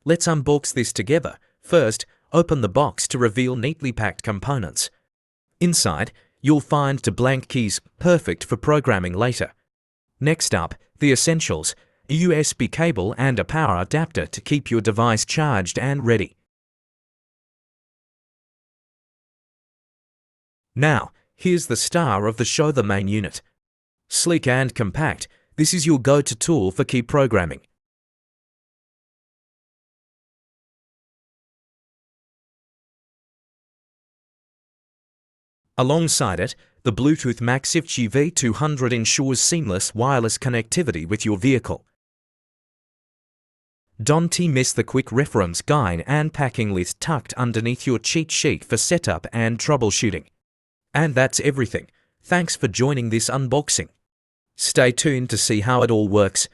Let's unbox this together. First, open the box to reveal neatly packed components. Inside, you'll find two blank keys, perfect for programming later. Next up, the essentials: a USB cable and a power adapter to keep your device charged and ready. Now, here's the star of the show, the main unit. Sleek and compact, this is your go-to tool for key programming. Alongside it, the Bluetooth MaxiVCI V200 ensures seamless wireless connectivity with your vehicle. Don't miss the quick reference guide and packing list tucked underneath your cheat sheet for setup and troubleshooting. And that's everything. Thanks for joining this unboxing. Stay tuned to see how it all works.